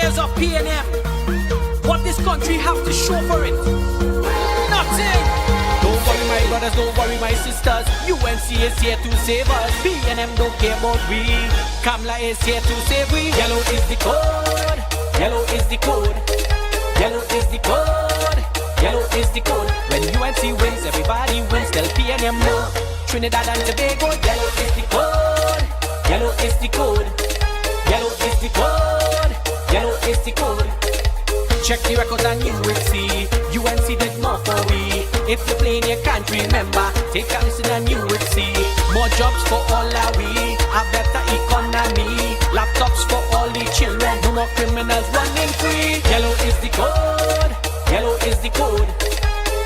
leaders of PNM, what this country have to show for it? Nothing. Don't worry my brothers, don't worry my sisters. UNC is here to save us. PNM don't care about we. Kamla is here to save we. Yellow is the code. Yellow is the code. Yellow is the code. Yellow is the code. When UNC wins, everybody wins. Tell PNM no. Trinidad and Tobago. Yellow is the code. Yellow is the code. Yellow is the code. Yellow is the code. Check the records and you will see UNC did more for we. If you play in your country, remember, take a listen and you will see more jobs for all our we. A better economy. Laptops for all the children. No more criminals running free. Yellow is the code. Yellow is the code.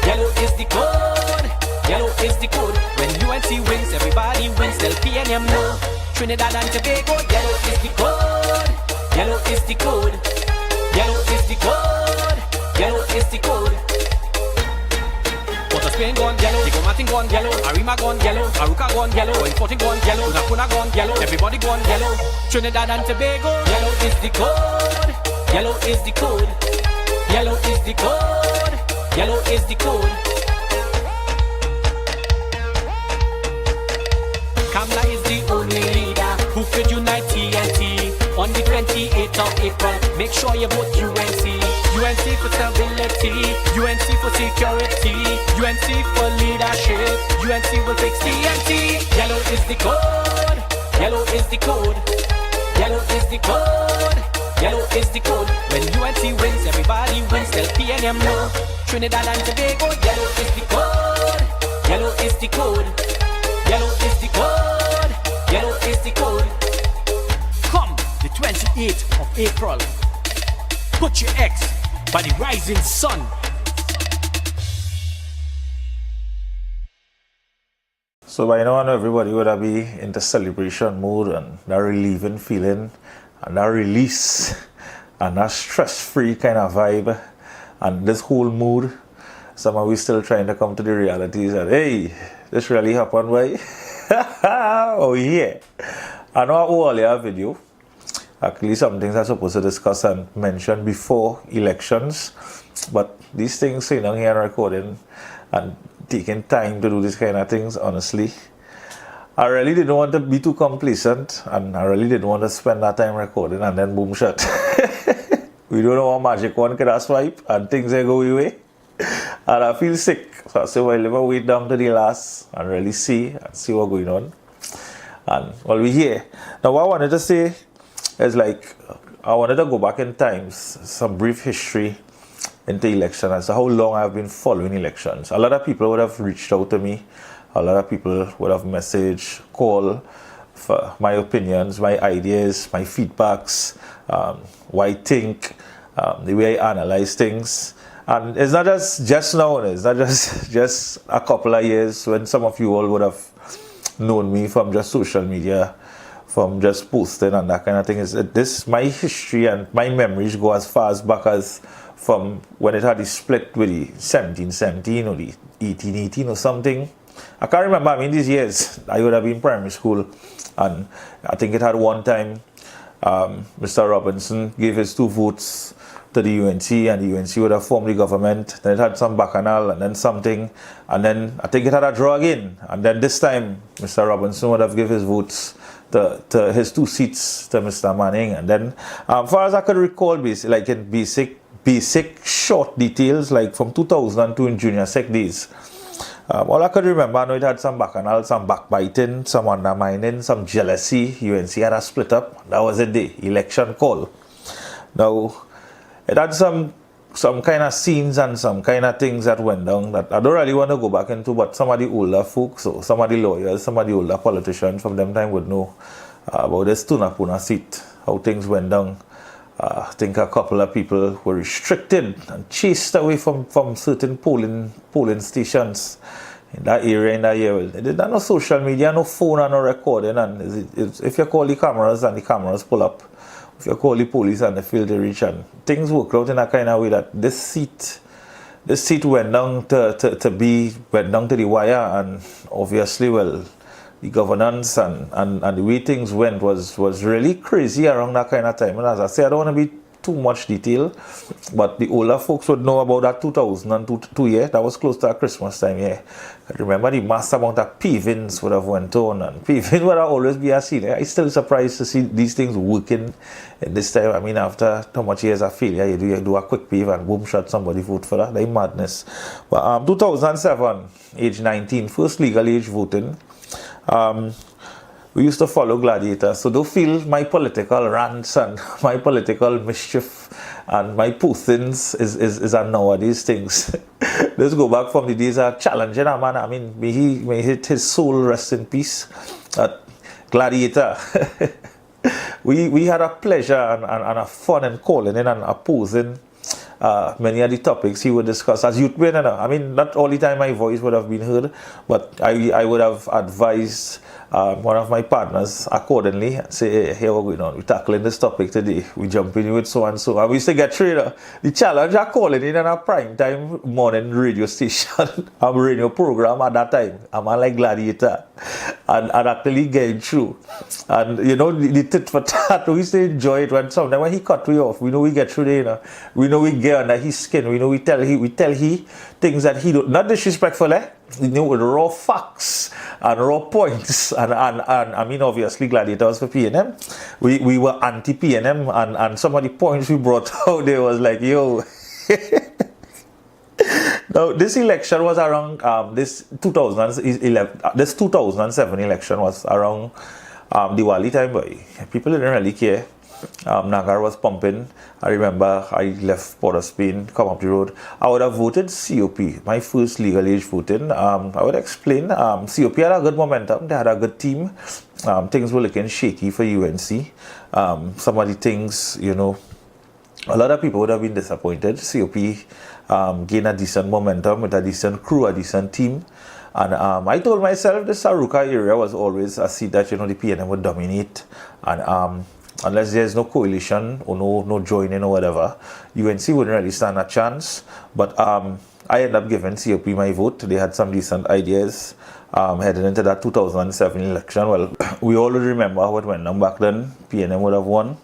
Yellow is the code. Yellow is the code. When UNC wins, everybody wins. Tell PNM no. Trinidad and Tobago. Yellow is the code. Yellow is the code. Yellow is the code. Yellow is the code. Port of Spain gone yellow. Diego Martin gone yellow. Arima gone yellow. Aruca gone yellow. Going 14 gone yellow. Nakuna gone yellow. Everybody gone yellow. Trinidad and Tobago. Yellow is the code. Yellow is the code. Yellow is the code. Yellow is the code. Kamla is the only leader who could unite TNT. On the 28th of April, make sure you vote UNC. UNC for stability, UNC for security, UNC for leadership, UNC will fix TNT. Yellow is the code, yellow is the code, yellow is the code, yellow is the code. When UNC wins, everybody wins. Tell PNM no. Trinidad and Tobago, yellow is the code, yellow is the code, yellow is the code, yellow is the code. Come the 28th of April, put your X by the rising sun. So by now everybody would be in the celebration mood and that relieving feeling and that release and that stress-free kind of vibe and this whole mood. Some of we still trying to come to the realities that hey, this really happened, right? Oh yeah. I know I owe all your video. Actually, some things I'm supposed to discuss and mention before elections, but these things sitting down here and recording and taking time to do these kind of things, honestly, I really didn't want to be too complacent and I really didn't want to spend that time recording and then boom shut. We don't know how magic one could swipe and things are going away. And I feel sick. So I said, well, let me wait down to the last and really see what's going on. And well, we're here. Now, what I wanted to say is like, I wanted to go back in time, some brief history into election and so how long I've been following elections. A lot of people would have reached out to me. A lot of people would have messaged, call for my opinions, my ideas, my feedbacks, what I think, the way I analyze things. And it's not just now, it's not just a couple of years when some of you all would have known me from just social media, from just posting and that kind of thing. Is this my history and my memories go as far as back as from when it had the split with the 1717 or the 1818 or something. I can't remember. I mean, these years I would have been in primary school, and I think it had one time Mr. Robinson gave his 2 votes to the UNC, and the UNC would have formed the government. Then it had some bacchanal and then something, and then I think it had a draw again, and then this time Mr. Robinson would have given his votes to his 2 seats to Mr. Manning. And then as far as I could recall, like in basic short details, like from 2002 in junior sec days, all I could remember, I know it had some bacchanal, some backbiting, some undermining, some jealousy. UNC had a split up. That was it, the election call. Now, it had some kind of scenes and some kind of things that went down that I don't really want to go back into, but some of the older folks, or some of the lawyers, some of the older politicians from them time would know about this Tunapuna seat, how things went down. I think a couple of people were restricted and chased away from certain polling stations in that area, in that year. They didn't have no social media, no phone, and no recording. And if you call the cameras and the cameras pull up, if you call the police and they feel the reach, and things work out in a kind of way that this seat went down to the wire, and obviously, well, the governance and the way things went was really crazy around that kind of time. And as I say, I don't want to be too much detail, but the older folks would know about that 2002 year. That was close to our Christmas time, yeah. I remember the mass amount of pavings would have went on, and paving would have always be a scene. I'm still surprised to see these things working at this time. I mean, after how much years of failure, you do a quick pave and boom, shot somebody vote for that. That's madness. But 2007, age 19, first legal age voting. We used to follow Gladiator, so don't feel my political rants and my political mischief and my postings is a nowadays things. Let's go back from the days of challenging a man. I mean, may his soul rest in peace. Gladiator. we had a pleasure and a fun in calling in and opposing many of the topics he would discuss as youth men. I mean, not all the time my voice would have been heard, but I would have advised one of my partners accordingly and say, hey, here we're going on. We're tackling this topic today. We jump in with so and so. And we used to get through the challenge of calling in a prime time morning radio station, radio program at that time. I'm like Gladiator. And actually getting through. And you know, the tit for tat, we used to enjoy it when sometimes when he cut me off, we know we get through there, you know. We know we get under his skin. We know we tell he things that he don't, not disrespectful, you know, with raw facts and raw points, and I mean, obviously Gladiators for PNM. We were anti PNM, and some of the points we brought out there was like, yo. Now, this election was around this 2007 election was around Diwali time, boy. People didn't really care. Nagar was pumping. I remember I left Port of Spain, come up the road. I would have voted COP, my first legal age voting. I would explain. COP had a good momentum. They had a good team. Things were looking shaky for UNC. Some of the things, you know, a lot of people would have been disappointed. COP gained a decent momentum with a decent crew, a decent team. And I told myself the Saruka area was always a seat that, you know, the PNM would dominate. And unless there's no coalition or no joining or whatever, UNC wouldn't really stand a chance. But I ended up giving COP my vote. They had some decent ideas heading into that 2007 election. Well, we all remember how it went down back then. PNM would have won.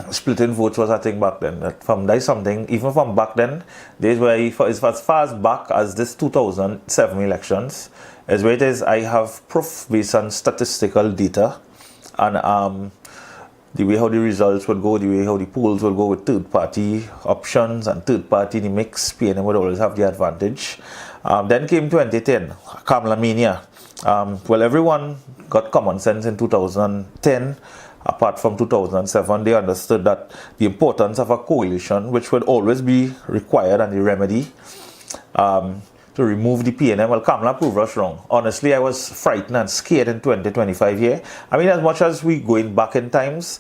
Splitting votes was a thing back then. That's something, even from back then, days where as far as back as this 2007 elections, as where it is, I have proof based on statistical data. And the way how the results would go, the way how the polls would go with third-party options and third-party in the mix, PNM would always have the advantage. Then came 2010, Kamala Mania. Well, everyone got common sense in 2010. Apart from 2007, they understood that the importance of a coalition, which would always be required and the remedy, to remove the PNM. Well, Kamala proved us wrong. Honestly, I was frightened and scared in 2025 here. I mean, as much as we going back in times,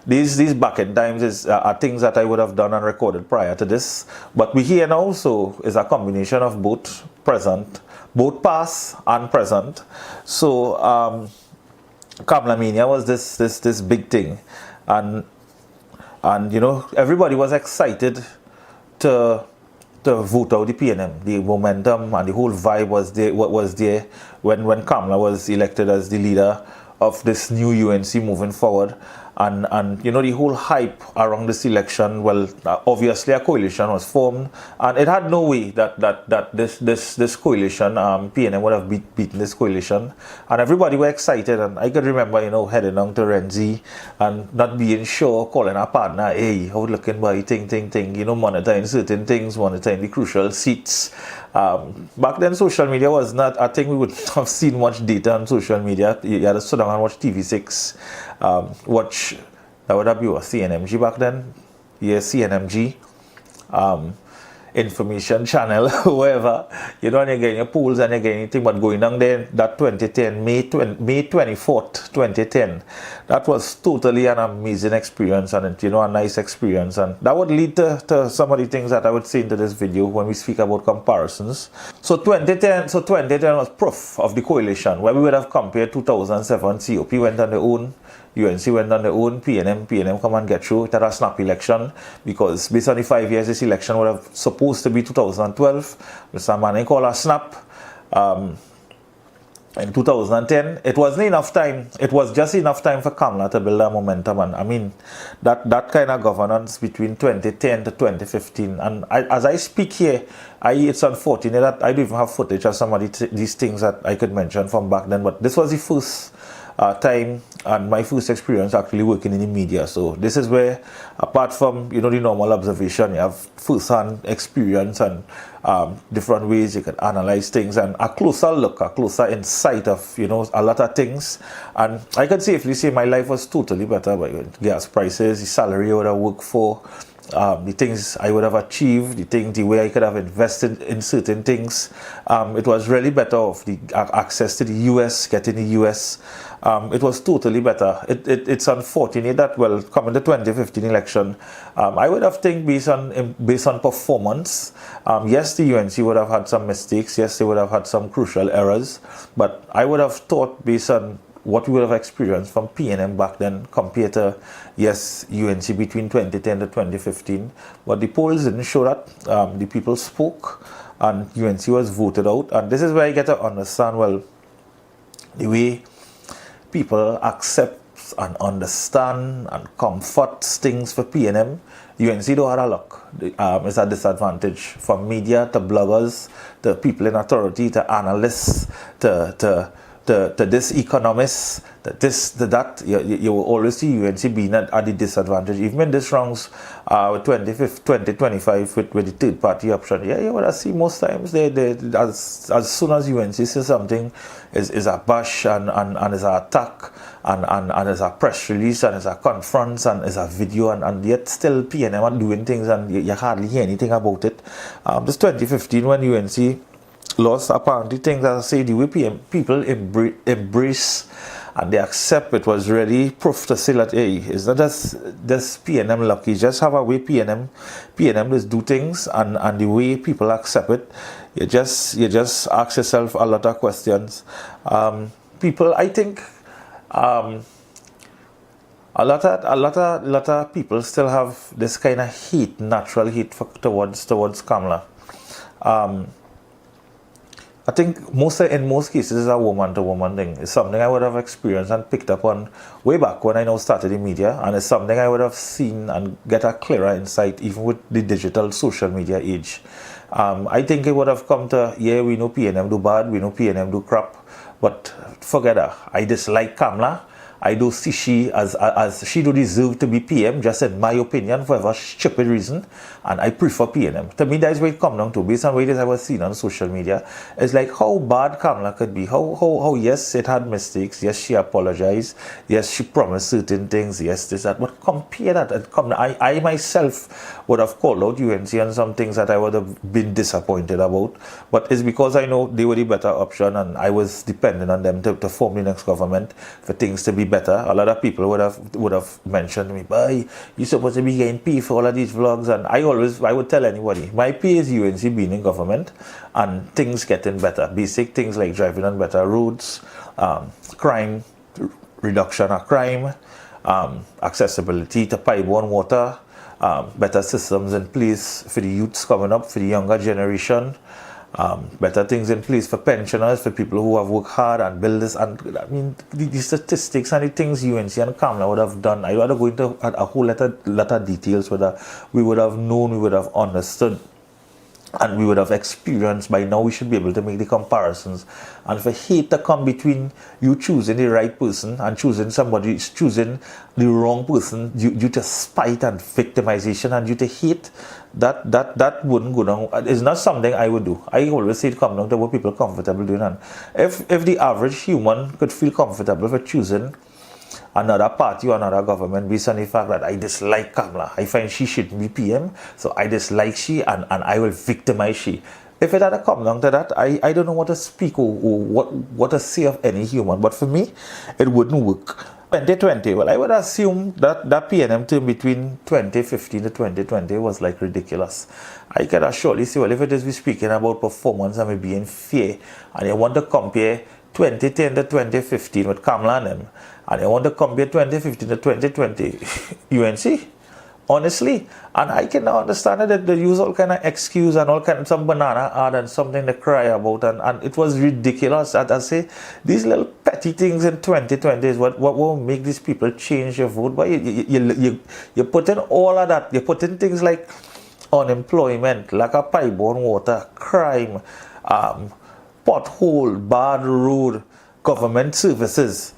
these back in times are things that I would have done and recorded prior to this. But we here now also is a combination of both past and present. So Kamala Mania was this big thing, and you know, everybody was excited to vote out the PNM. The momentum and the whole vibe was there when Kamala was elected as the leader of this new UNC moving forward. And you know, the whole hype around this election, well, obviously a coalition was formed, and it had no way that this coalition, PNM would have beaten this coalition, and everybody were excited. And I could remember, you know, heading down to Renzi and not being sure, calling our partner, hey, how looking by, ting, you know, monitoring certain things, monitoring the crucial seats. Back then, social media was not, I think we would have seen much data on social media. You had to sit down and watch TV6, watch, that would have been what, CNMG back then? Yeah, CNMG, information channel, whoever, you know, and you're getting your polls and you're getting anything, but going down there, that 2010, May 24th, 2010, that was totally an amazing experience, and, you know, a nice experience, and that would lead to some of the things that I would say into this video when we speak about comparisons. So 2010 was proof of the coalition, where we would have compared 2007, COP went on their own, UNC went on their own, PNM come and get through. It had a snap election, because based on the 5 years, this election would have supposed to be 2012. Mr. Manning called a snap. in 2010, it wasn't enough time. It was just enough time for Kamala to build a momentum. And I mean, that kind of governance between 2010 to 2015. And as I speak here, it's unfortunate that I don't even have footage of some of these things that I could mention from back then. But this was the first time and my first experience actually working in the media. So this is where, apart from the normal observation, you have first-hand experience and different ways you can analyze things and a closer look, a closer insight of a lot of things. And I can safely say my life was totally better by gas prices, the salary I would have worked for, the things I would have achieved, the way I could have invested in certain things. It was really better off. The access to the US, getting the US, it was totally better. It's unfortunate that, well, coming the 2015 election, I would have think based on performance, yes, the UNC would have had some mistakes, yes, they would have had some crucial errors, but I would have thought based on what we would have experienced from PNM back then compared to, yes, UNC between 2010 to 2015. But the polls didn't show that. The people spoke and UNC was voted out. And this is where I get to understand, well, the way people accept and understand and comfort things for PNM. UNC don't have a luck. It's a disadvantage from media to bloggers to people in authority to analysts to this economists, to that, you will always see UNC being at the disadvantage. Even in this rounds, 2025 with the third party option, you would see most times as soon as UNC says something, is a bash and is an attack and is a press release and is a conference and is a video and yet still PNM are doing things and you hardly hear anything about it. This 2015 when UNC lost, apparently things that I say the way people embrace and they accept it was really proof to say that, hey, it's not just this PNM lucky, just have a way PNM just do things and the way people accept it, you just ask yourself a lot of questions. People, I think, a lot of people still have this kind of hate, natural hate towards Kamala. I think in most cases it's a woman-to-woman thing. It's something I would have experienced and picked up on way back when I now started in media, and it's something I would have seen and get a clearer insight even with the digital social media age. I think it would have come to, we know PNM do bad, we know PNM do crap, but forget that. I dislike Kamala. I do see she as she do deserve to be PM, just in my opinion, for a stupid reason, and I prefer PNM. To me, that is where it comes down to, based on what I was seeing on social media. It's like how bad Kamala could be, how yes, it had mistakes, yes, she apologized, yes, she promised certain things, yes, this, that, but compare that, I myself would have called out UNC on some things that I would have been disappointed about, but it's because I know they were the better option, and I was dependent on them to form the next government for things to be better. A lot of people would have mentioned to me, "Boy, you're supposed to be getting paid for all of these vlogs," and I would tell anybody, my pay is UNC being in government and things getting better. Basic things like driving on better roads, crime, reduction of crime, accessibility to pipe-borne water, better systems in place for the youths coming up, for the younger generation. Better things in place for pensioners, for people who have worked hard and build this. And I mean, the statistics and the things UNC and Kamala would have done, I would have go into a whole lot of details whether we would have known, we would have understood, and we would have experienced. By now we should be able to make the comparisons. And for hate to come between you choosing the right person and choosing the wrong person due to spite and victimization and due to hate, that wouldn't go down. It's not something I would do. I always say it comes down to what people are comfortable doing. And if the average human could feel comfortable for choosing another party or another government based on the fact that I dislike Kamala, I find she shouldn't be PM, so I dislike she and I will victimize she. If it had come down to that, I don't know what to speak or what to say of any human, but for me, it wouldn't work. 2020, well, I would assume that PNM term between 2015 to 2020 was like ridiculous. I can surely say, well, if it is we speaking about performance and we being fair, and you want to compare 2010 to 2015 with Kamala and them, and you want to compare 2015 to 2020, UNC, honestly. And I can now understand that they use all kind of excuse and all kind of some banana ad and something to cry about, and it was ridiculous. I say these little petty things in 2020 is what will make these people change your vote. But you put in all of that, you put in things like unemployment, lack of pipeline water, crime, pothole, bad road, government services,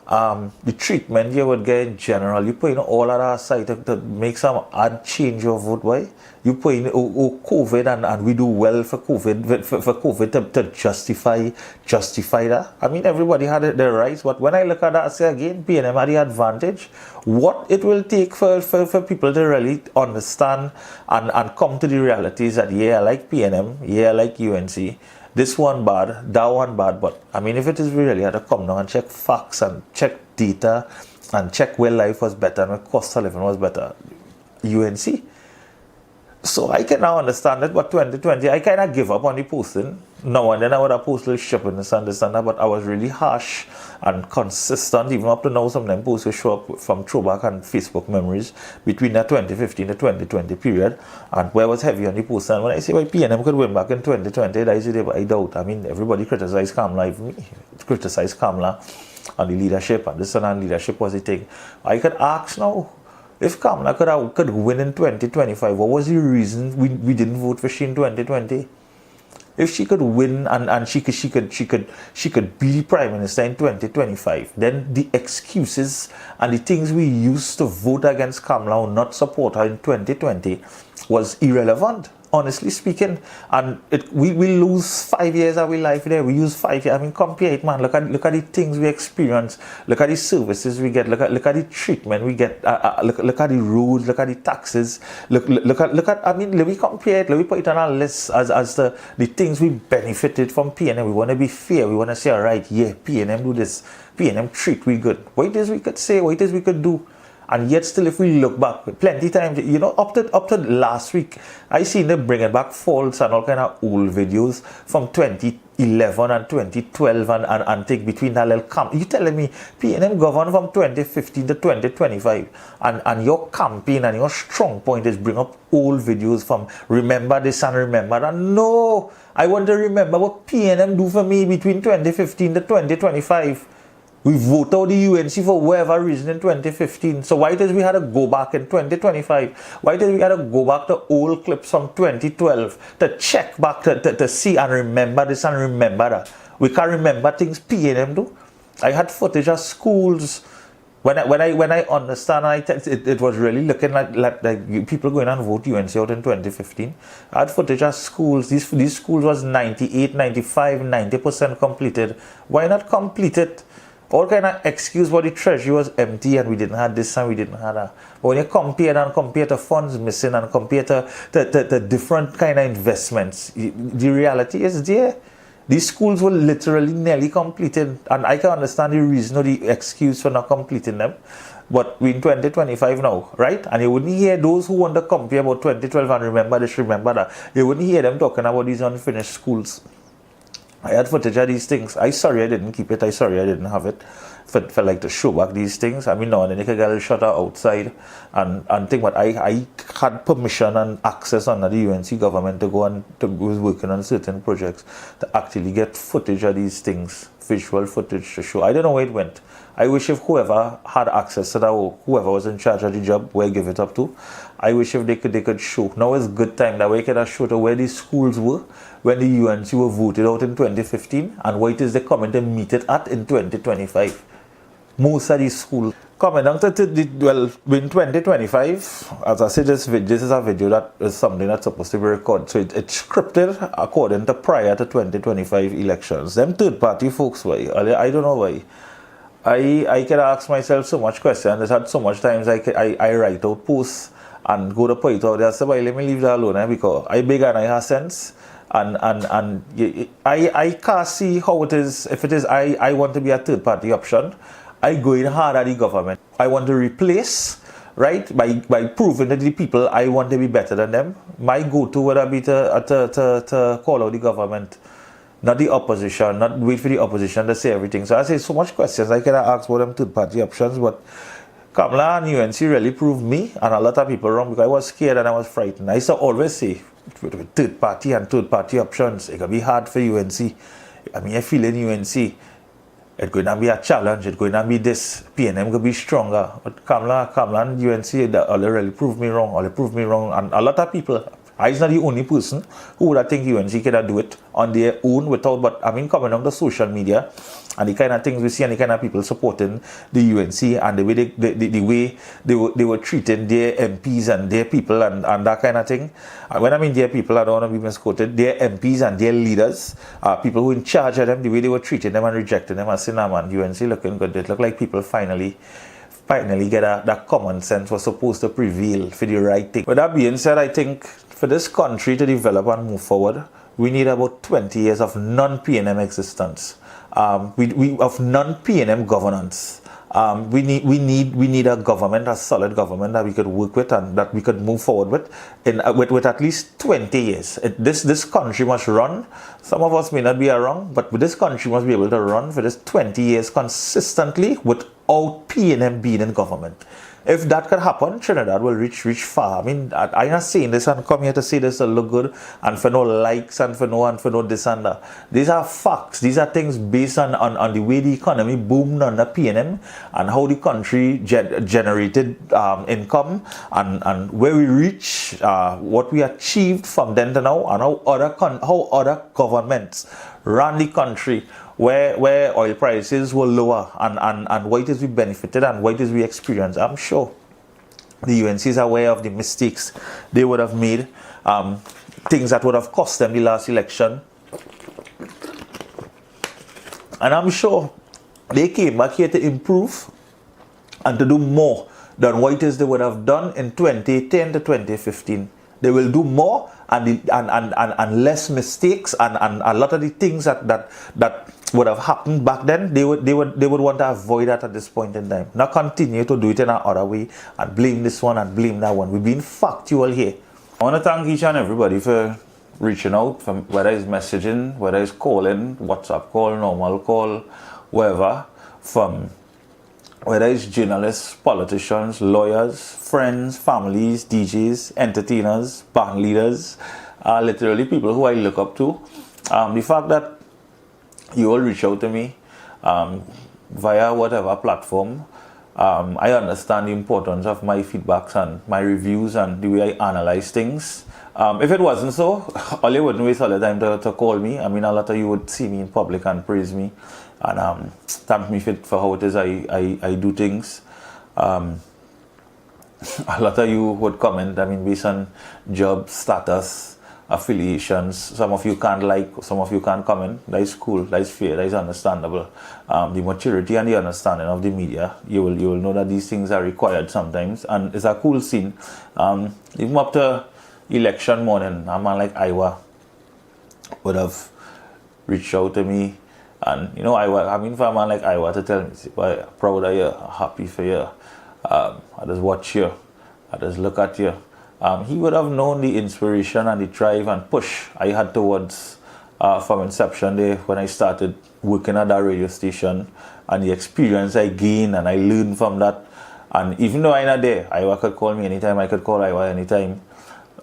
the treatment you would get in general. You put in all of that aside to make some odd change your vote. Why? You put in COVID and we do well for COVID for COVID to justify that. I mean, everybody had their rights, but when I look at that, I say again, PNM had the advantage. What it will take for people to really understand and come to the realities that I like PNM, I like UNC. This one bad, that one bad, but I mean, if it is really had to come down and check facts and check data and check where life was better and where cost of living was better, UNC. So I can now understand it, but 2020, I kind of give up on the posting. Now and then I would have posted stupidness and this and that, but I was really harsh and consistent. Even up to now, some of them posts will show up from throwback and Facebook memories between that 2015 to 2020 period, and where I was heavy on the post. And when I say why PNM could win back in 2020, I doubt. I mean, everybody criticized Kamala, even me, criticized Kamala and the leadership, and this and leadership was the thing. I could ask now, if Kamala could win in 2025, what was the reason we didn't vote for she in 2020? If she could win and she could be Prime Minister in 2025, then the excuses and the things we used to vote against Kamala or not support her in 2020 was irrelevant, honestly speaking. And we lose 5 years of our life there. We use 5 years. I mean, compare it, man. Look at the things we experience. Look at the services we get. Look at the treatment we get. Look at the roads. Look at the taxes. Look at. I mean, let me compare it. Let me put it on our list as the things we benefited from PNM. We want to be fair. We want to say, all right, yeah, PNM do this. PNM treat we good. What it is we could say. What it is we could do. And yet still, if we look back, plenty times, you know, up to last week, I seen them bringing back faults and all kind of old videos from 2011 and 2012 and take between that little camp. You telling me PNM governed from 2015 to 2025 and your campaign and your strong point is bring up old videos from remember this and remember that? No, I want to remember what PNM do for me between 2015 to 2025. We voted out the UNC for whatever reason in 2015. So why did we had to go back in 2025? Why did we had to go back to old clips from 2012 to check back to see and remember this and remember that? We can't remember things PNM do. I had footage of schools. When I understand, it was really looking like people going and vote UNC out in 2015. I had footage of schools. These schools was 98, 95, 90% completed. Why not complete it? All kind of excuse for the treasury was empty and we didn't have this and we didn't have that. But when you compare to funds missing and compare to different kind of investments, the reality is there. These schools were literally nearly completed, and I can understand the reason or the excuse for not completing them. But we're in 2025 now, right? And you wouldn't hear those who want to compare about 2012 and remember this, remember that. You wouldn't hear them talking about these unfinished schools. I had footage of these things. I sorry I didn't keep it. I sorry I didn't have it. For like to show back these things. I mean, no, and then you could get a shutter outside and think. But I had permission and access under the UNC government to go and to was working on certain projects to actually get footage of these things, visual footage to show. I don't know where it went. I wish if whoever had access to that, or whoever was in charge of the job, where give it up to, I wish if they could show. Now is good time that we could show to where these schools were when the UNC were voted out in 2015 and what it is they coming to meet it at in 2025. Most of these schools coming down to in 2025, as I said, this is a video that is something that's supposed to be recorded. So it's scripted according to prior to 2025 elections. Them third party folks, why? I don't know why. I can ask myself so much questions. There's had so much times I write out posts and go to point out there. So let me leave that alone because I big and I have sense. And I can't see how it is. If it is I want to be a third party option, I go in hard at the government. I want to replace, right, by proving that the people I want to be better than them. My go-to would be to call out the government, not the opposition, not wait for the opposition to say everything. So I say so much questions I cannot ask for them third party options, but Kamala and UNC really proved me and a lot of people wrong, because I was scared and I was frightened. I used to always say, with third party and third party options, it can be hard for UNC. I mean, I feel in UNC, it's going to be a challenge, it's going to be this, PNM could be stronger. But Kamala and UNC, they really proved me wrong, and a lot of people, I was not the only person who would have think UNC could do it on their own without, but I mean, coming on the social media and the kind of things we see and the kind of people supporting the UNC and the way they were treating their MPs and their people and that kind of thing. And when I mean their people, I don't want to be misquoted, their MPs and their leaders, people who in charge of them, the way they were treating them and rejecting them and saying, nah man, UNC looking good. It looked like people finally get that common sense was supposed to prevail for the right thing. With that being said, I think for this country to develop and move forward, we need about 20 years of non-PNM existence. We of non-PNM governance. We need a government, a solid government that we could work with and that we could move forward with at least 20 years. This country must run. Some of us may not be around, but this country must be able to run for this 20 years consistently without PNM being in government. If that could happen, Trinidad will reach far. I mean, I'm not saying this and come here to say this to look good and for no likes and for no this and that. These are facts. These are things based on the way the economy boomed under PNM and how the country generated income and where we reach, what we achieved from then to now, and how other governments ran the country, where oil prices were lower and what it is we benefited and what it is we experienced. I'm sure the UNC is aware of the mistakes they would have made, things that would have cost them the last election. And I'm sure they came back here to improve and to do more than what it is they would have done in 2010 to 2015. They will do more and less mistakes and a lot of the things that would have happened back then, they would want to avoid that at this point in time. Not continue to do it in another way and blame this one and blame that one. We're being factual here. I want to thank each and everybody for reaching out, from whether it's messaging, whether it's calling, WhatsApp call, normal call, wherever, from whether it's journalists, politicians, lawyers, friends, families, DJs, entertainers, band leaders, literally people who I look up to. The fact that you all reach out to me via whatever platform, I understand the importance of my feedbacks and my reviews and the way I analyze things. If it wasn't so, all you wouldn't waste all the time to call me. I mean, a lot of you would see me in public and praise me and thank me for how it is I do things. A lot of you would comment, I mean, based on job status, affiliations. Some of you can't like, some of you can't comment. That is cool, that is fair, that is understandable. The maturity and the understanding of the media, you will know that these things are required sometimes, and it's a cool scene. Even up to election morning, a man like Iowa would have reached out to me, and I mean, for a man like Iowa to tell me, well, proud of you, happy for you, I just watch you, I just look at you. He would have known the inspiration and the drive and push I had towards from inception there when I started working at that radio station, and the experience I gained and I learned from that. And even though I'm not there, Iowa could call me anytime, I could call Iowa anytime.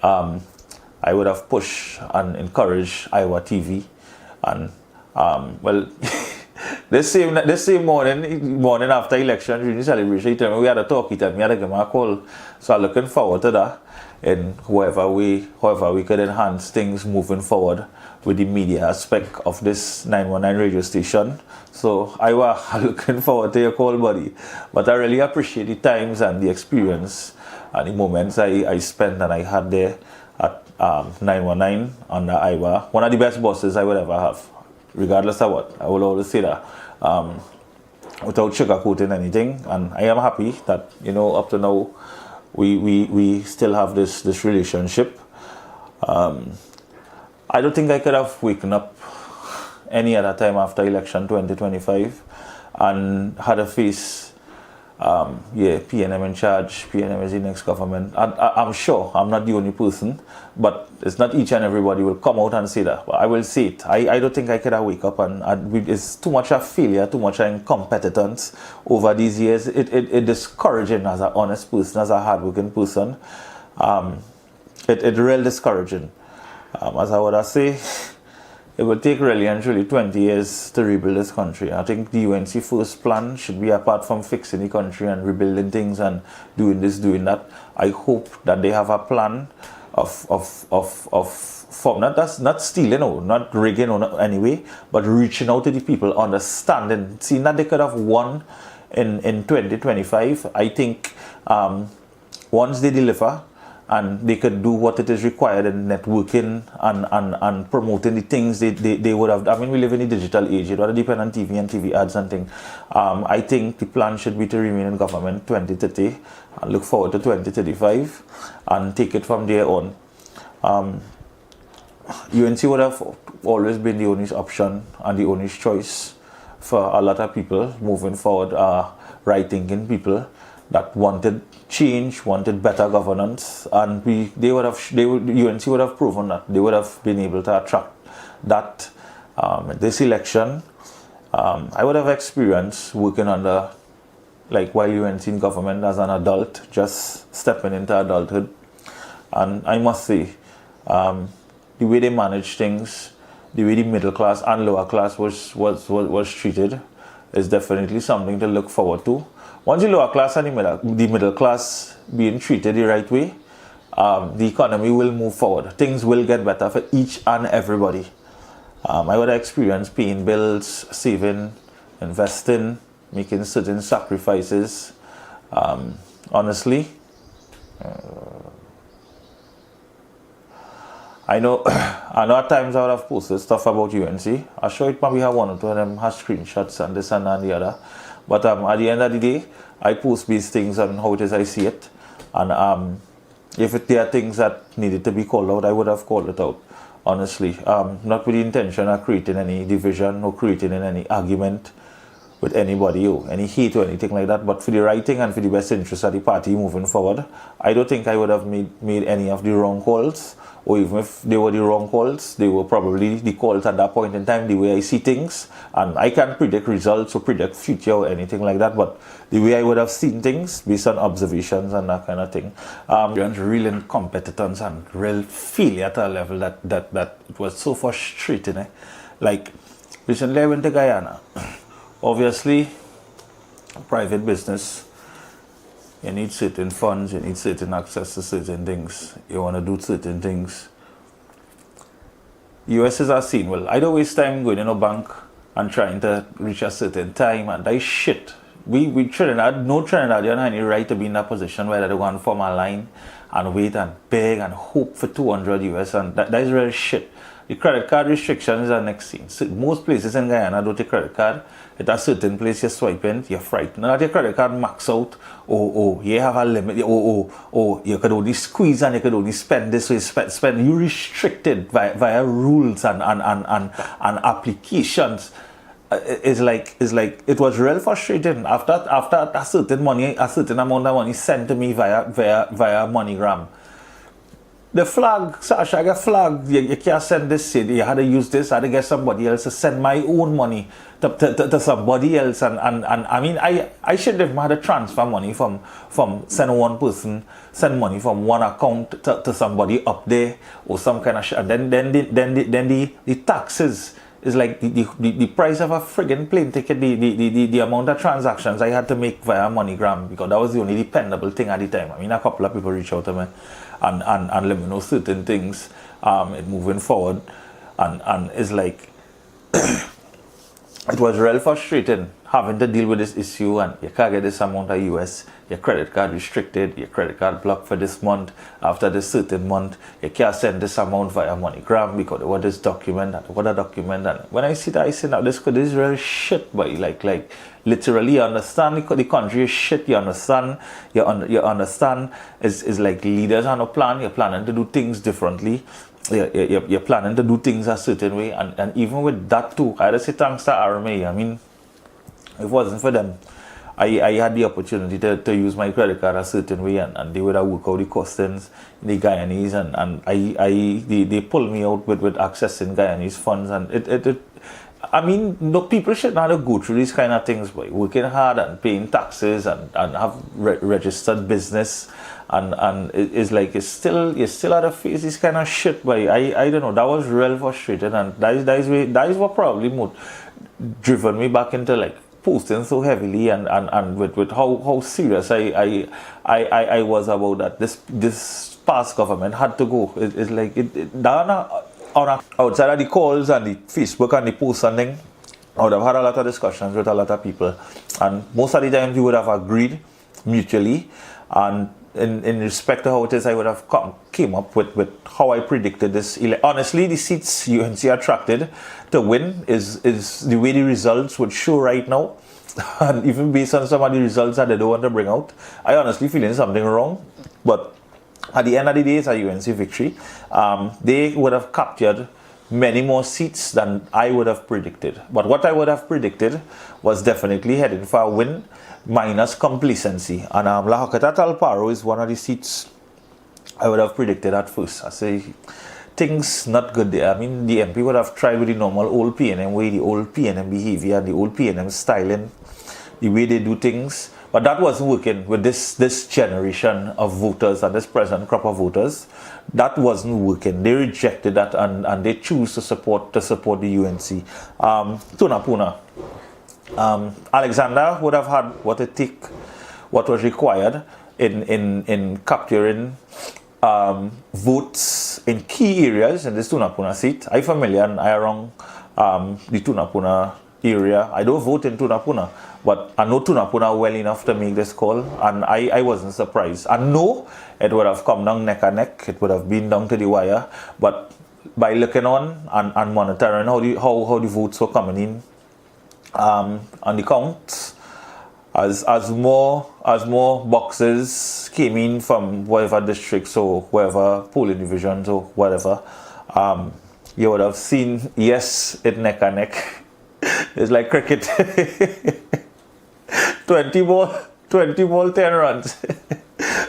I would have pushed and encouraged Iowa TV. And well, this same morning after election, during the celebration, he told me we had a talk, he told me I had to give him a call. So I'm looking forward to that, in however we could enhance things moving forward with the media aspect of this 919 radio station. So I'm looking forward to your call, buddy. But I really appreciate the times and the experience and the moments I spent and I had there at 919 under Iowa. One of the best bosses I would ever have, regardless of what. I will always say that, without sugarcoating anything. And I am happy that, up to now, we still have this relationship. I don't think I could have waken up any other time after election 2025 and had to face PNM in charge, PNM is the next government. I'm sure I'm not the only person, but it's not each and everybody will come out and say that. But I will say it. I don't think I could wake up and it's too much of failure, too much of incompetence over these years. It discouraging as an honest person, as a hardworking person. It real discouraging. As I would say, it will take really and truly 20 years to rebuild this country. I think the UNC first plan should be, apart from fixing the country and rebuilding things and doing this, doing that, I hope that they have a plan of not stealing or not rigging or anyway, but reaching out to the people, understanding, seeing that they could have won in 2025. I think once they deliver, and they could do what it is required in networking and promoting the things they would have. I mean, we live in a digital age. It would depend on TV and TV ads and things. I think the plan should be to remain in government 2030 and look forward to 2035 and take it from there on. UNC would have always been the only option and the only choice for a lot of people moving forward, right-thinking people that wanted change, wanted better governance, and UNC would have proven that they would have been able to attract that. This election, I would have experienced working under, like while UNC in government as an adult, just stepping into adulthood, and I must say, the way they managed things, the way the middle class and lower class was treated, is definitely something to look forward to. Once the lower class and the middle class being treated the right way, the economy will move forward. Things will get better for each and everybody. I would experience paying bills, saving, investing, making certain sacrifices. Honestly, I know at times I would have posted stuff about UNC. I'm sure it probably have one or two of them has screenshots and this and that and the other. But at the end of the day, I post these things on how it is I see it. And if there are things that needed to be called out, I would have called it out, honestly. Not with the intention of creating any division or creating any argument with anybody or any hate or anything like that, but for the right thing and for the best interest of the party moving forward. I don't think I would have made any of the wrong calls, or even if they were the wrong calls, they were probably the calls at that point in time, the way I see things. And I can't predict results or predict future or anything like that, but the way I would have seen things based on observations and that kind of thing. Real incompetence and real failure at a level that it was so frustrating. Like, recently I went to Guyana. Obviously, private business, you need certain funds, you need certain access to certain things, you want to do certain things. US is a scene. Well, I don't waste time going in a bank and trying to reach a certain time, and that is shit. We Trinidad, no Trinidadian have any right to be in that position where they go and form a line and wait and beg and hope for 200 US, and that is real shit. The credit card restriction is the next thing. So most places in Guyana don't take credit card. At a certain place you swipe in, you're frightened. Now that your credit card max out, or you have a limit, or you could only squeeze and you could only spend this way, spend. You're restricted via rules and applications. It's like it was real frustrating. After a certain amount of money sent to me via MoneyGram. The flag, Sasha, I got flag. You can't send this. You had to use this. I had to get somebody else to send my own money to somebody else. And I mean, I should have had to transfer money from send one person, send money from one account to somebody up there or some kind of shit. Then the taxes is like the price of a friggin' plane ticket. The amount of transactions I had to make via MoneyGram, because that was the only dependable thing at the time. I mean, a couple of people reached out to me and let me know certain things moving forward, and it's like it was real frustrating having to deal with this issue, and you can't get this amount of US, your credit card restricted, your credit card blocked for this month, after this certain month, you can't send this amount via MoneyGram because they want this document and what a document. And when I see that, I say, now this is real shit, boy. Like literally, you understand the country is shit. You understand, you understand is like leaders on a plan. You're planning to do things differently. You're planning to do things a certain way, and even with that too, I had to say thanks to RMA. I mean, if it wasn't for them, I had the opportunity to use my credit card a certain way, and they would have worked out the costings in the Guyanese, and they pulled me out with accessing Guyanese funds, and I mean, no, people should not have to go through these kind of things by working hard and paying taxes and have registered business, and it's like you still have to face this kind of shit. But I don't know, that was real frustrating, and that is what probably driven me back into like posting so heavily and with how serious I was about that. This past government had to go. It's like outside of the calls and the Facebook and the posts and thing, I would have had a lot of discussions with a lot of people, and most of the time we would have agreed mutually, and in respect to how it is, I would have came up with how I predicted this. Honestly, the seats UNC attracted to win is the way the results would show right now, and even based on some of the results that they don't want to bring out, I honestly feeling something wrong. But at the end of the day, it's a UNC victory. They would have captured many more seats than I would have predicted. But what I would have predicted was definitely heading for a win minus complacency. And La Hakata Talparo is one of the seats I would have predicted at first. I say things not good there. I mean, the MP would have tried with the normal old PNM way, the old PNM behavior, the old PNM styling, the way they do things. But that wasn't working with this generation of voters and this present crop of voters. That wasn't working. They rejected that, and they choose to support the UNC. Tunapuna. Alexander would have had what was required in capturing votes in key areas in this Tunapuna seat. I'm familiar and I around the Tunapuna area. I don't vote in Tunapuna, but I know Tunapuna well enough to make this call, and I wasn't surprised. I know it would have come down neck and neck. It would have been down to the wire, but by looking on and monitoring how the votes were coming in on the count, as more boxes came in from whatever districts or whatever polling divisions or whatever, you would have seen yes, it neck and neck. It's like cricket. 20 ball, 10 runs.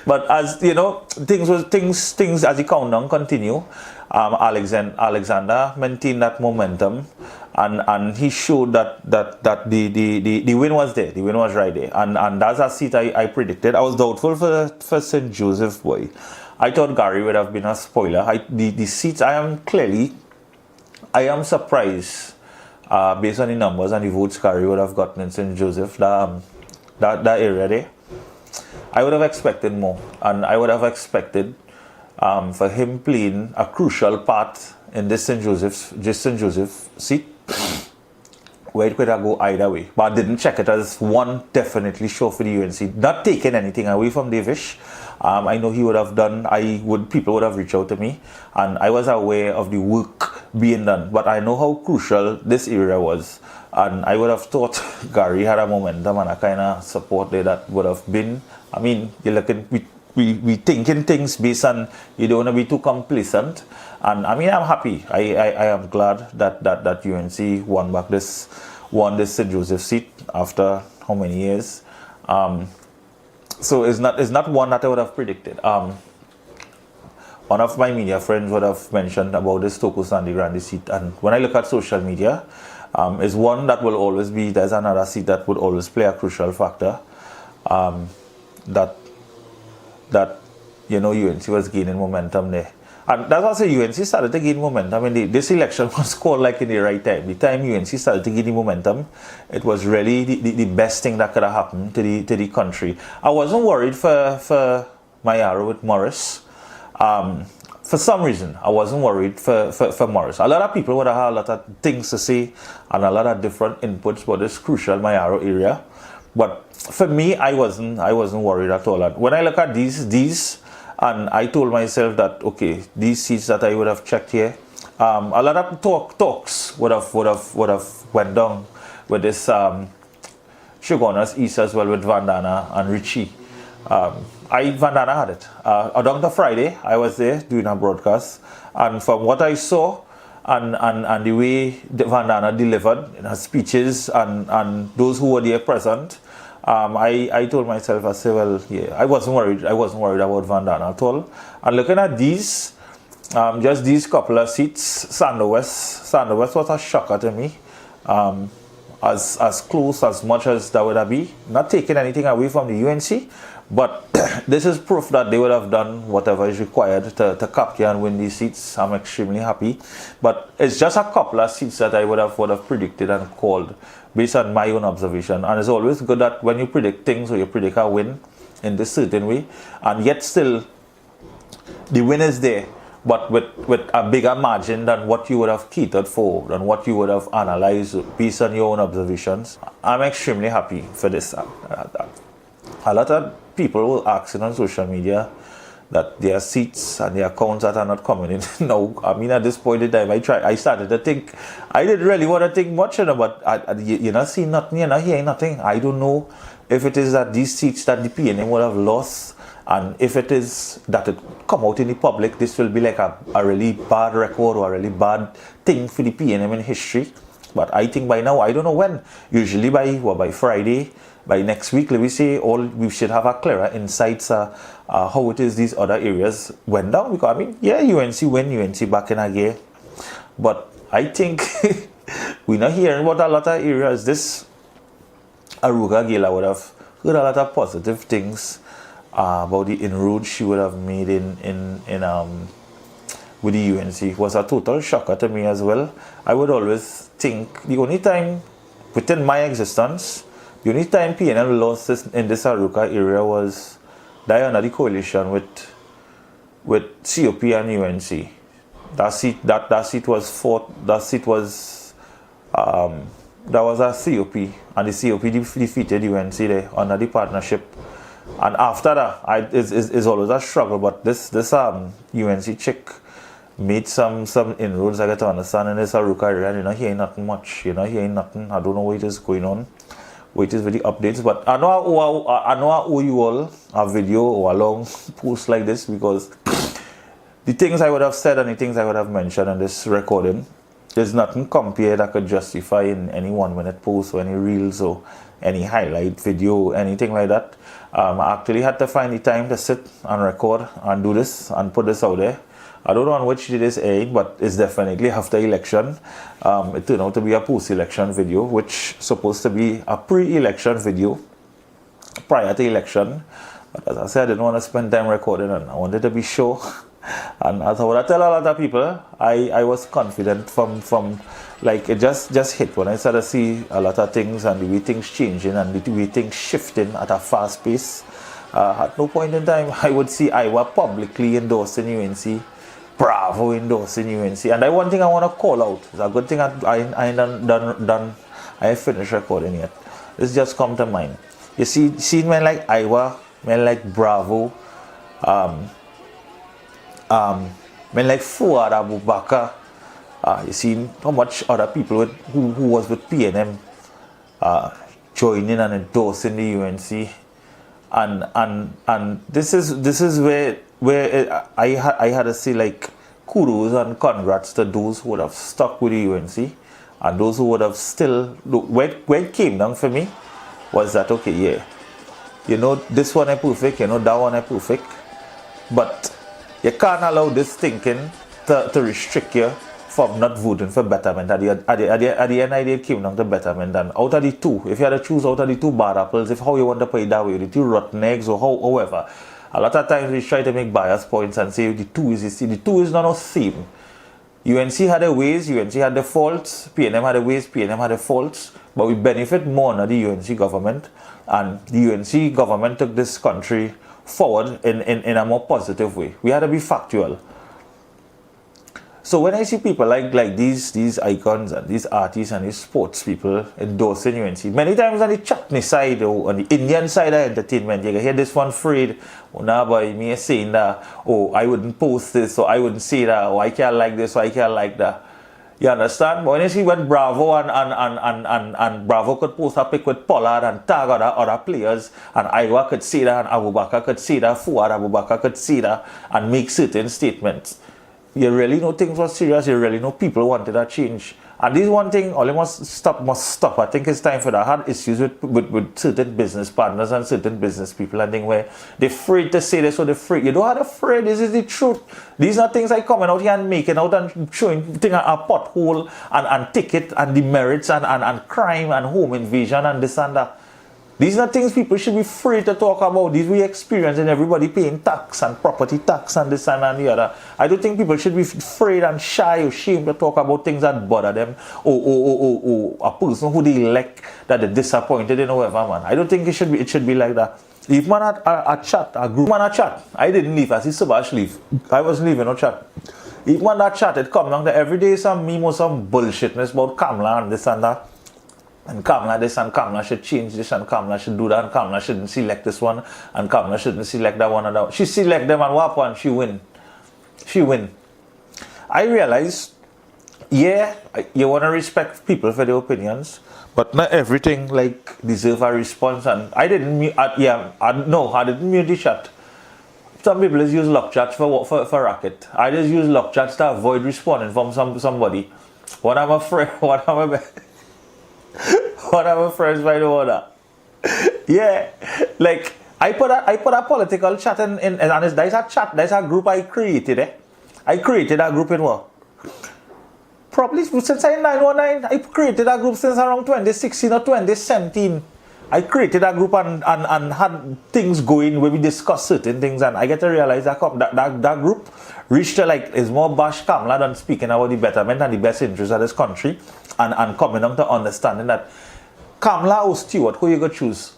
But as you know, things as the countdown continue, Alexander maintained that momentum, and he showed that the win was there. The win was right there, and that's a seat I predicted. I was doubtful for St. Joseph, boy. I thought Gary would have been a spoiler. The seats I am surprised. Based on the numbers and the votes Gary would have gotten in St. Joseph, that area there, I would have expected more, and I would have expected for him playing a crucial part in this St. Joseph seat, where it could have go either way. But I didn't check it as one definitely sure for the UNC. Not taking anything away from Davish. I know he would have done, people would have reached out to me, and I was aware of the work being done, but I know how crucial this area was, and I would have thought Gary had a momentum and a kind of support there that would have been, I mean, you're looking, we thinking things based on, you don't want to be too complacent, and I mean, I'm happy, I am glad that UNC won this St. Joseph seat after how many years. So it's not one that I would have predicted. One of my media friends would have mentioned about this Toko Sandy Grande seat, and when I look at social media, is one that will always be, there's another seat that would always play a crucial factor, that you know, UNC was gaining momentum there. And that's also UNC started to gain momentum, and this election was called like in the right time. The time UNC started to gain the momentum, it was really the best thing that could have happened to the country. I wasn't worried for Mayaro with Morris. For some reason, I wasn't worried for Morris. A lot of people would have had a lot of things to say and a lot of different inputs about this crucial Mayaro area. But for me, I wasn't worried at all. And when I look at these, and I told myself that, okay, these seats that I would have checked here, a lot of talks would have went down with this Shogunas East as well with Vandana and Richie. Vandana had it. On the Friday, I was there doing a broadcast, and from what I saw and the way Vandana delivered in her speeches and those who were there present, I told myself, I said, well, yeah, I wasn't worried about Van Daan at all. And looking at these, just these couple of seats, Sanderwest was a shocker to me. As close as much as that would be, not taking anything away from the UNC, but this is proof that they would have done whatever is required to capture and win these seats. I'm extremely happy, but it's just a couple of seats that I would have predicted and called based on my own observation. And it's always good that when you predict things or you predict a win in this certain way, and yet still the win is there, but with a bigger margin than what you would have catered for, than what you would have analyzed based on your own observations. I'm extremely happy for this. A lot of people were asking on social media that their seats and their accounts that are not coming in. No, I mean, at this point in time, I started to think, I didn't really want to think much, but you're not seeing nothing, you're not hearing nothing. I don't know if it is that these seats that the PNM would have lost, and if it is that it come out in the public, this will be like a really bad record or a really bad thing for the PNM in history. But I think by now, I don't know when, usually by Friday, by next week, let me say, we should have a clearer insights how it is these other areas went down. Because I mean, yeah, UNC win, UNC back in a gear. But I think we're not hearing about a lot of areas. This Aruga Gila would have heard a lot of positive things about the inroads she would have made in with the UNC. It was a total shocker to me as well. I would always think the only time within my existence, the only time PNM lost in this Aruka area was that under the coalition with COP and UNC. That seat was fought. That seat was that was a COP, and the COP defeated UNC there under the partnership. And after that, it's always a struggle. But this UNC chick made some inroads, I get to understand, in this Aruka area, and you're not hearing nothing much. You're not hearing nothing. I don't know what is going on. Wait is for the updates. But I know I owe you all a video or a long post like this, because the things I would have said and the things I would have mentioned in this recording, there's nothing compared that could justify in any 1 minute post or any reels or any highlight video, anything like that. I actually had to find the time to sit and record and do this and put this out there. I don't know on which it is airing, but it's definitely after election. It turned out to be a post-election video, which supposed to be a pre-election video prior to election. But as I said, I didn't want to spend time recording, and I wanted to be sure. And as I would tell a lot of people, I was confident from like it just hit when I started to see a lot of things and the way things changing and the way things shifting at a fast pace. At no point in time I would see Iowa publicly endorsing UNC, Bravo endorsing UNC. And that one thing I want to call out. It's a good thing I ain't done. I ain't finished recording yet. This just come to mind. You see men like Iowa, men like Bravo, men like Fuad Abubakar. You see how much other people who was with PNM joining and endorsing the UNC, and this is where I had to say, like, kudos and congrats to those who would have stuck with the UNC, and those who would have still, where it came down for me was that, okay, yeah, you know, this one is perfect, you know, that one is perfect, but you can't allow this thinking to restrict you from not voting for betterment. At the end, it came down to betterment. And out of the two, if you had to choose out of the two bad apples, if how you want to put it that way, the two rotten eggs or however, a lot of times we try to make bias points and say the two is not the same. UNC had the ways, UNC had the faults, PNM had the ways, PNM had the faults, but we benefit more under the UNC government, and the UNC government took this country forward in a more positive way. We had to be factual. So when I see people like these icons and these artists and these sports people endorsing UNC, many times on the chutney side or on the Indian side of entertainment, you can hear this one phrase, oh, nah boy, me saying that, oh, I wouldn't post this, or I wouldn't say that, or I can't like this, or I can't like that. You understand? But when you see when Bravo and Bravo could post a pic with Pollard and tag other players, and Iowa could say that, and Abubakar could say that, Fuad Abubakar could say that, and make certain statements, you really know things were serious. You really know people wanted a change. And this one thing, all must stop. I think it's time for that. I had issues with certain business partners and certain business people and things where they're afraid to say this or they're afraid. You don't have to afraid, this is the truth. These are things like coming out here and making out and showing things a pothole and ticket and demerits and crime and home invasion and this and that. These are things people should be free to talk about. These we experience and everybody paying tax and property tax and this and the other. I don't think people should be afraid and shy or ashamed to talk about things that bother them or a person who they elect that they're disappointed in or whatever, man. I don't think it should be like that. If man had a chat, a group man had chat, I didn't leave. I see Subash leave. I wasn't leaving no chat. If man had chat, it come down to every day some meme or some bullshitness about Kamala and this and that. And Kamala this and Kamala should change this and Kamala should do that and Kamala shouldn't select this one and Kamala shouldn't select that one and that one. She select them and what happened? She win. I realize, yeah, you want to respect people for their opinions, but not everything like deserve a response. And I didn't mute, I didn't mute the chat. Some people just use lock chats for racket. I just use lock chats to avoid responding from somebody. One of my friends by the order. Yeah, like I put a political chat in and there's a chat, there's a group I created. I created a group in what? Probably since I 919. I created a group since around 2016 or 2017. I created a group and had things going where we discuss certain things, and I get to realize that group reached to like is more bash Kamala than speaking about the betterment and the best interests of this country and coming down to understanding that Kamala or Stewart, who you go choose.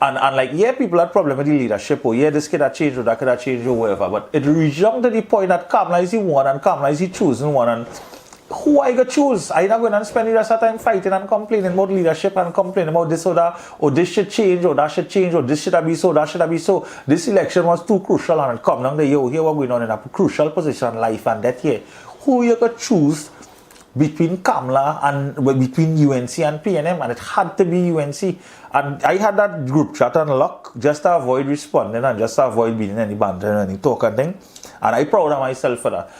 And like, yeah, people had problem with the leadership, or yeah, this could have changed or that could have changed or whatever, but it reached down to the point that Kamala is the one and Kamala is the chosen one, and who I go choose? I not going to spend the rest of the time fighting and complaining about leadership and complaining about this or that, or this should change, or that should change, or this should be so, that should be so. This election was too crucial and it come down to here what going on in a crucial position, life and death here. Who you go choose between Kamala and between UNC and PNM, and it had to be UNC. And I had that group chat unlocked just to avoid responding and just to avoid being in any banter and any talk and thing. And I proud of myself for that.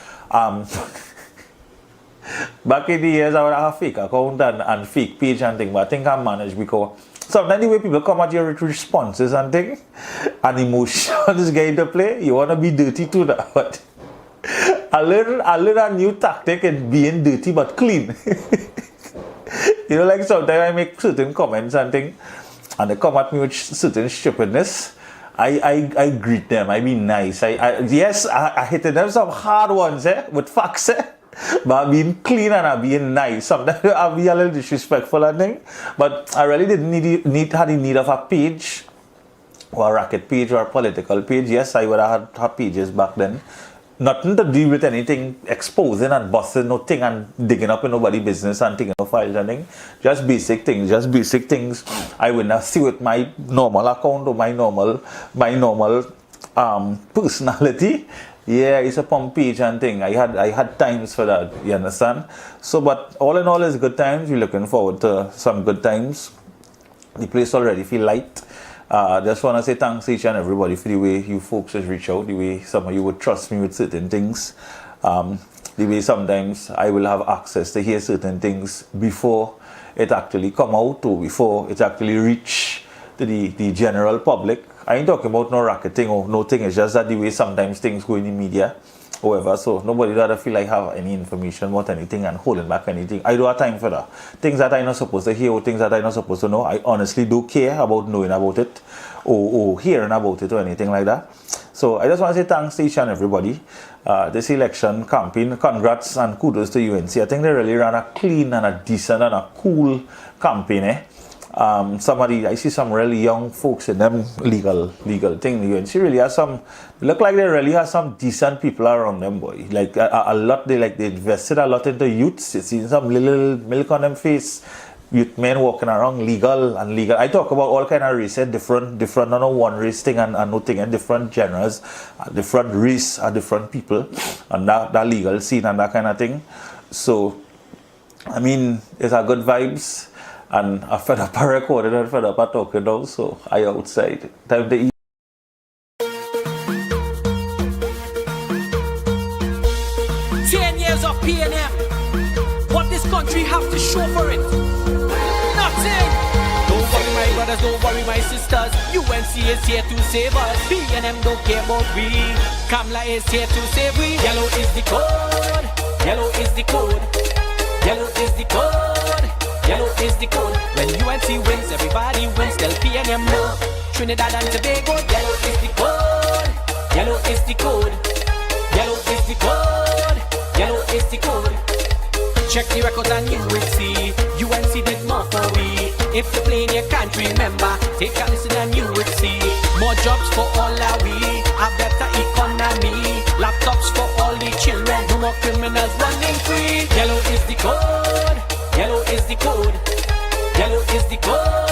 Back in the years, I would have a fake account and fake page and thing, but I think I managed because sometimes the way people come at you with responses and thing, and emotions get into play, you want to be dirty to that. But I learned a new tactic in being dirty but clean. You know, like sometimes I make certain comments and thing, and they come at me with certain stupidness. I greet them, I be nice. I hit them some hard ones with facts. But I'm being clean and I'm being nice. Sometimes I'll be a little disrespectful and thing. But I really didn't had the need of a page or a racket page or a political page. Yes, I would have had pages back then. Nothing to do with anything exposing and busting nothing and digging up in nobody's business and taking no files and thing. Just basic things. I would not see with my normal account or my normal personality. Yeah, it's a pump page and thing. I had times for that, you understand? So, but all in all, it's good times. We're looking forward to some good times. The place already feel light. Just want to say thanks to each and everybody for the way you folks just reach out, the way some of you would trust me with certain things. The way sometimes I will have access to hear certain things before it actually come out or before it actually reach to the general public. I ain't talking about no racketing or no thing. It's just that the way sometimes things go in the media, however. So nobody rather feel like have any information about anything and holding back anything. I don't have time for that. Things that I'm not supposed to hear or things that I'm not supposed to know, I honestly don't care about knowing about it or hearing about it or anything like that. So I just want to say thanks to each and everybody. This election campaign, congrats and kudos to UNC. I think they really ran a clean and a decent and a cool campaign. I see some really young folks in them legal thing. UNC really has some, look like they really have some decent people around them, boy. Like a lot, they invested a lot into youths. You see some little milk on them face. Youth men walking around legal. I talk about all kind of races, different, not one race thing and nothing, and different genres, different race, different people, and that legal scene and that kind of thing. So, I mean, it's a good vibes. And I fed up a recording and fed up a talking now, so I outside. Time to eat. 10 years of PNM. What this country have to show for it? Nothing. Don't worry my brothers, don't worry my sisters. UNC is here to save us. B&M don't care about we. Kamla is here to save we. Yellow is the code. Yellow is the code. Yellow is the code. Yellow is the code. When UNC wins, everybody wins. Tell P&M no. Trinidad and Tobago. Yellow is the code. Yellow is the code. Yellow is the code. Yellow is the code. Check the records and you will see UNC did more for we. If you're playing you can't remember, take a listen and you will see more jobs for all our we, a better economy, laptops for all the children, no more criminals running free. Yellow is the code. Yellow is the code. Yellow is the code.